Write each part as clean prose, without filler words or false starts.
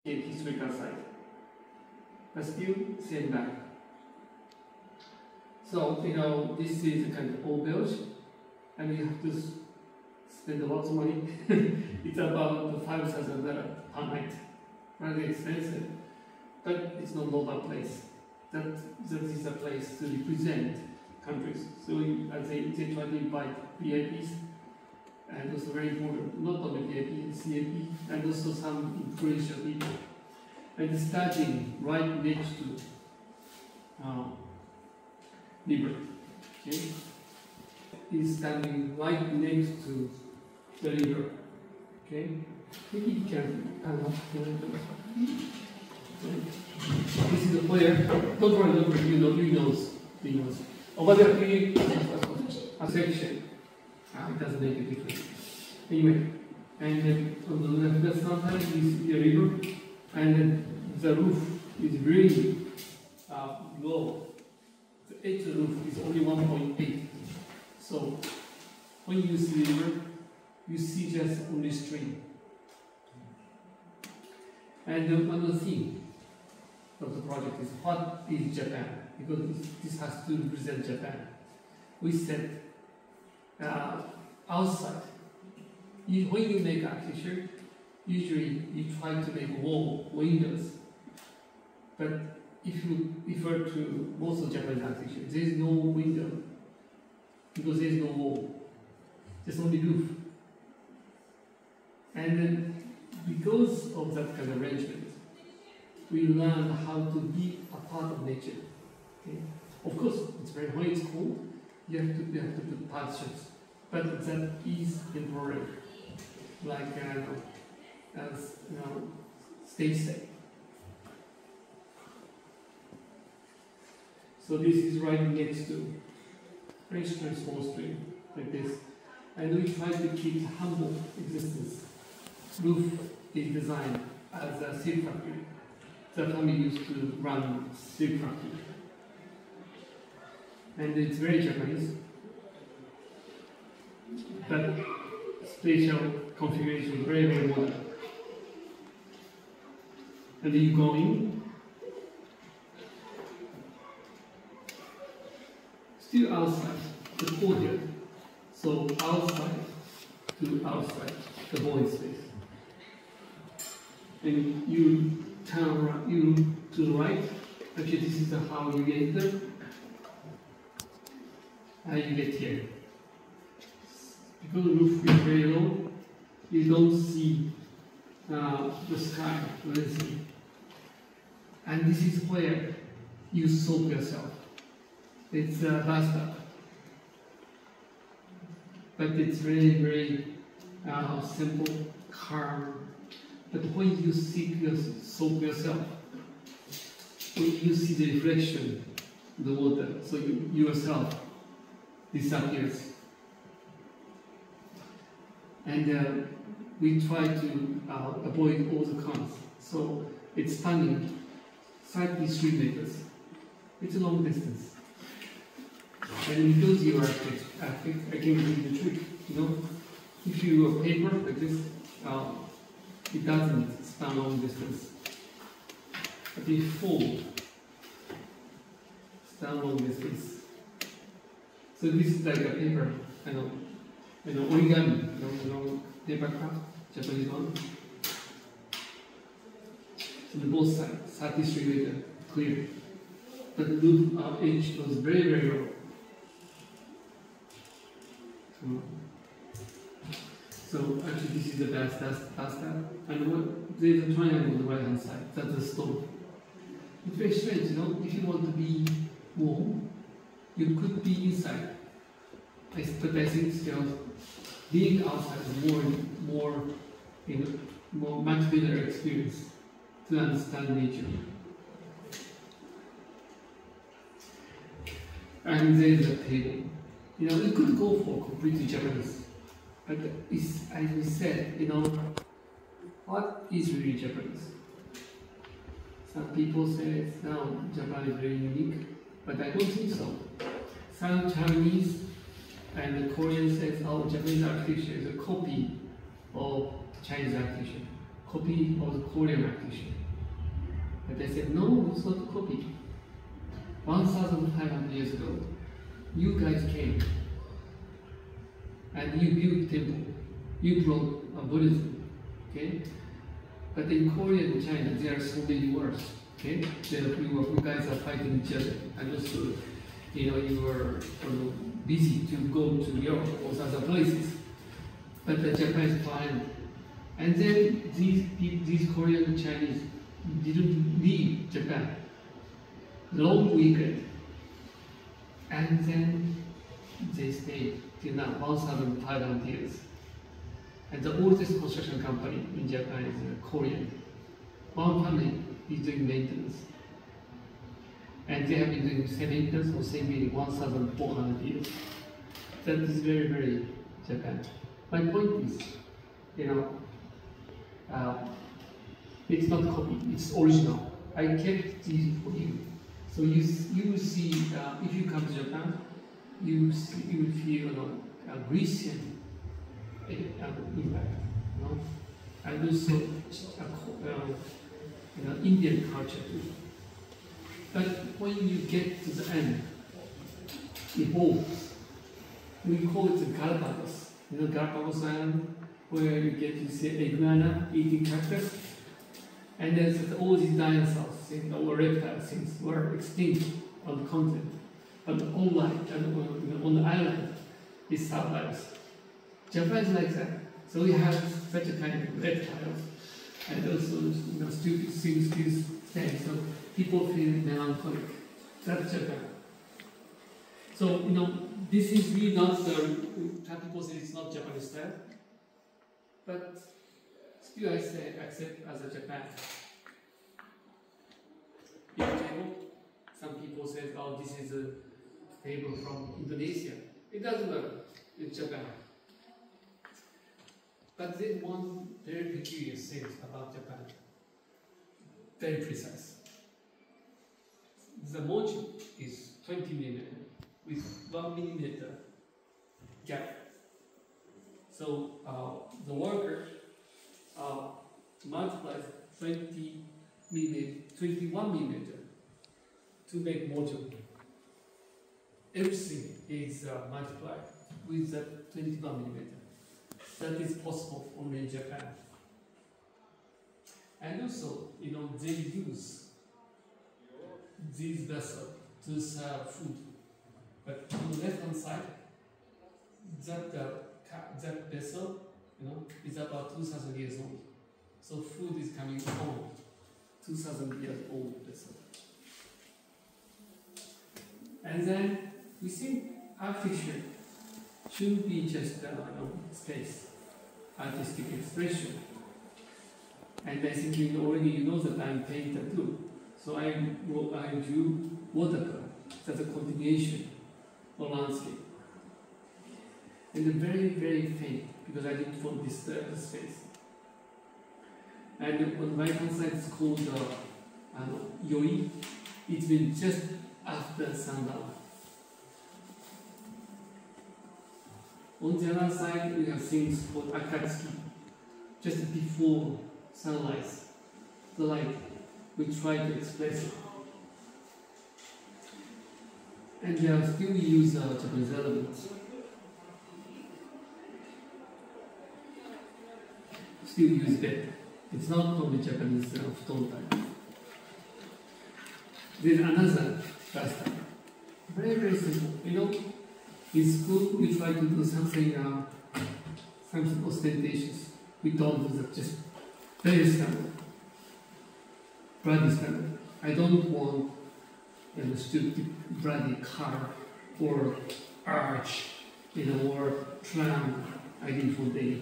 in historical site, but still same back. So, you know, this is a kind of old building, and you have to spend a lot of money. It's about $5,000 per night. Very expensive, but it's not local place. That is a place to represent countries. So they try to invite VIPs, and also very important, not only VIP, CAP, and also some influential people. And starting right next to river. Okay? Is standing right next to the river. Okay? Maybe you can this is the player. Don't worry, you know. Over there, create a section. It doesn't make a difference. Anyway, and then on the left side is the river, and then the roof is really low. The edge of the roof is only 1.8. So when you see the river, you see just only stream. And another thing of the project is what is Japan, because this has to represent Japan. We said outside, when you make architecture, usually you try to make wall, windows. But if you refer to most of Japanese architecture, there is no window because there is no wall. There's only roof. And then because of that kind of arrangement, we learn how to be a part of nature. Okay? Of course, it's very when it's cold, you have to put partitions, but that is temporary, like as stay safe. So this is right next to very small stream like this, and we try to keep humble existence. Roof is designed as a silk factory. The family used to run silk factory, and it's very Japanese, but spatial configuration very modern. And then you go in, still outside the courtyard. So outside to outside the void space. And you turn around, you to the right. Actually, this is how you enter. And you get here. Because the roof is very low, you don't see the sky. And this is where you soak yourself. It's a bathtub. But it's very simple, calm. But when you soak yourself, when you see the reflection of the water, so you yourself disappears. And we try to avoid all the cons. So it's spanning 33 meters. It's a long distance. And because you are architect, I can give you the trick. You know, if you have paper like this, it doesn't span long distance. But if you fold, span long distance. So this is like a paper, origami, paper craft, Japanese one. So the both sides, 33 meters, clear. But the roof edge was very low. So actually this is the best bathtub. And there's a triangle on the right hand side, that's the stove. It's very strange, you know, if you want to be warm, you could be inside. But I think being outside is much better experience to understand nature. And there's a table. You know, we could go for completely Japanese, but it's, as we said, you know, what is really Japanese? Some people say, no, Japan is very unique, but I don't think so. Some Chinese and the Korean says, oh, Japanese architecture is a copy of Chinese architecture. copy of the Korean architecture. But they said, no, it's not a copy. 1,500 years ago, you guys came and you built temple, you brought Buddhism, okay? But in Korea and China, there are so many wars, okay? You guys are fighting each other, and also, you were busy to go to Europe or other places. But the Japanese fine. And then these Korean and Chinese didn't leave Japan. Long weekend. And then they stayed till now, 1,500 years. And the oldest construction company in Japan is Korean. One family is doing maintenance. And they have been doing maintenance or same building 1,400 years. That is very, very Japan. My point is, it's not copy, it's original. I kept these for you. So you will see, if you come to Japan, you will feel a Grecian impact, and also Indian culture too. But when you get to the end, it evolves. We call it the Galapagos. Galapagos Island, where you get to see iguana eating cactus. And then all these dinosaurs or reptile things were extinct on the continent. But on the island, it survives. Japan is like that. So we have such a kind of reptiles, and also stupid things still stay. So people feel melancholic. That's Japan. So this is really not people say it's not Japanese style, but still I say accept as a Japan. Big table. Some people say, oh, this is a table from Indonesia. It doesn't matter. It's Japan. But there's one very peculiar thing about Japan. Very precise. The mochi is 20 mm with 1 millimeter gap. So the worker multiplies 21 millimeter to make module. Everything is multiplied with that 21 millimeter. That is possible only in Japan. And also, they use this vessel to serve food. But on the left-hand side, that vessel, is about 2,000 years old. So food is coming from 2,000 years old vessel. And then we think architecture shouldn't be just space, artistic expression. And I think already know that I'm painter too. So I drew watercolor. That's a continuation of landscape. And very, very faint, because I didn't want to disturb the space. And on the right hand side it's called Yoi. It's been just after sundown. On the other side we have things called Akatsuki, just before sunrise. The light, we try to express it. And still we use Japanese elements. Still use that. It's not only Japanese stone type. There's another custom. Very, very simple. In school we try to do something ostentatious. We don't do that, just very standard. Bloody standard. I don't want a stupid bloody car or arch, or tram. I didn't want any.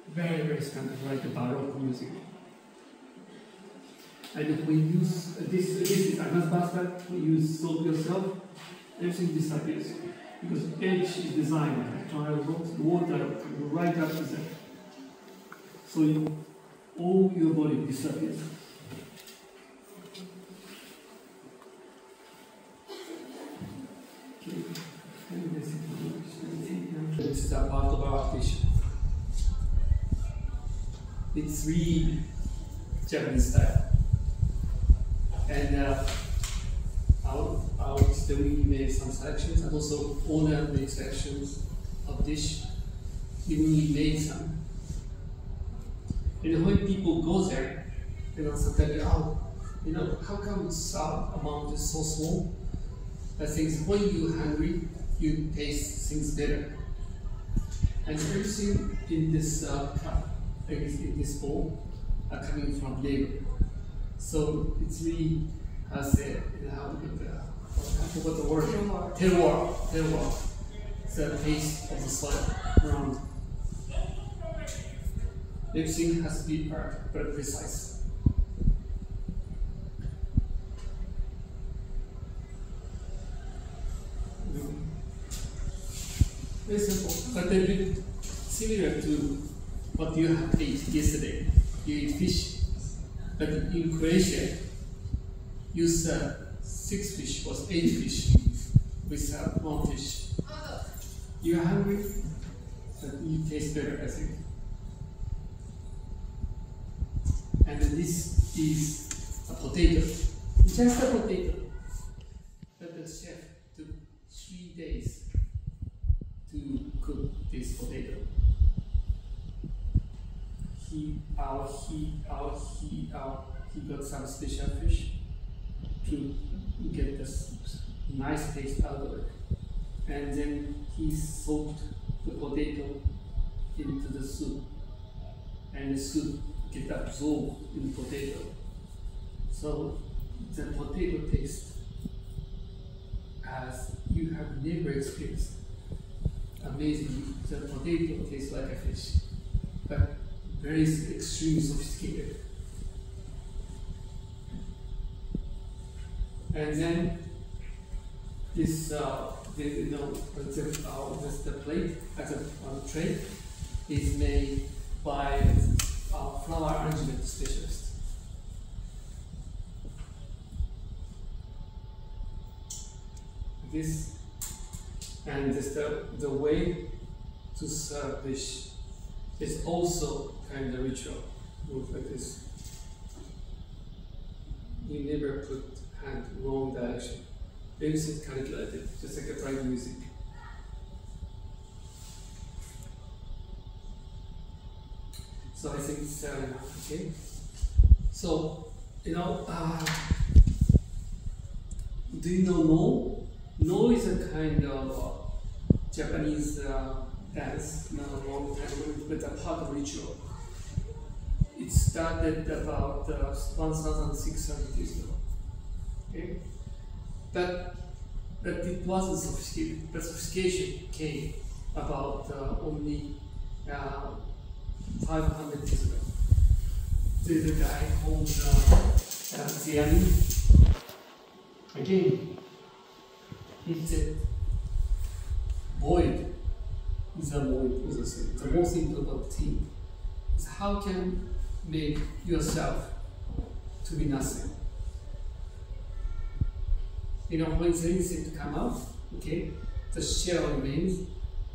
Very, very standard, like a Baroque music. And we use this is another bastard. We use soap yourself. Everything disappears because edge is designed like triangles. Water comes right up to that. So all your body disappears. Okay. This is a part of our architecture. it's really Japanese style. And we made some selections, and also owner made selections of dish. Even we made some. And when people go there, they also tell you, oh, you know, how come salt amount is so small? I think when you're hungry, you taste things better. And everything in this cup, in this bowl, are coming from labor. So it's really, how to say, how to put the, I forgot the word. Terroir. It's the taste of the soil around. Everything has to be very precise. Very simple, but a bit similar to what you had ate yesterday. You eat fish, but in Croatia, use 6 fish or 8 fish with 1 fish. You're hungry, but you taste better, I think. And this is a potato, just a potato. But the chef took 3 days to cook this potato. He got some special fish to get this nice taste out of it. And then he soaked the potato into the soup. And the soup get absorbed in the potato. So the potato taste as you have never experienced. Amazing, the potato tastes like a fish, but very extremely sophisticated. And then this, the plate as a tray is made by a flower arrangement specialist. This and the way to serve dish is also kind of ritual. Look like this. You never put hand wrong direction. Everything calculated, just like a private music. So I think it's okay. So do you know no? No is a kind of Japanese dance, not a long time, but a part of ritual. It started about 1,600 years ago. Okay? But it wasn't sophisticated. The sophistication came about only 500 years ago. There's a guy called Zaняття. Again, he said, void is the most important thing. Is how can you make yourself to be nothing. You know, when the insect come out, okay, the shell remains,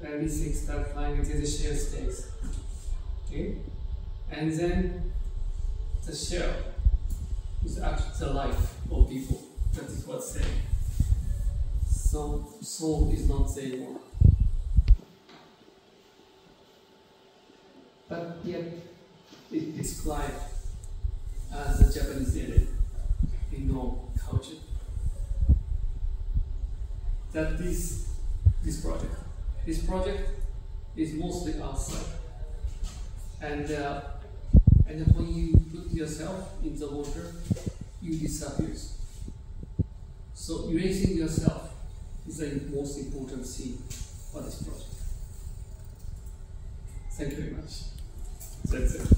and insect start flying until the shell stays. Okay? And then the shell is actually the life of people. That is what's saying. So soul is not there anymore. But yet it is described as a Japanese alien in our culture. That this project. This project is mostly outside. And when you put yourself in the water, you disappear. So erasing yourself is the most important thing for this project. Thank you very much. That's it.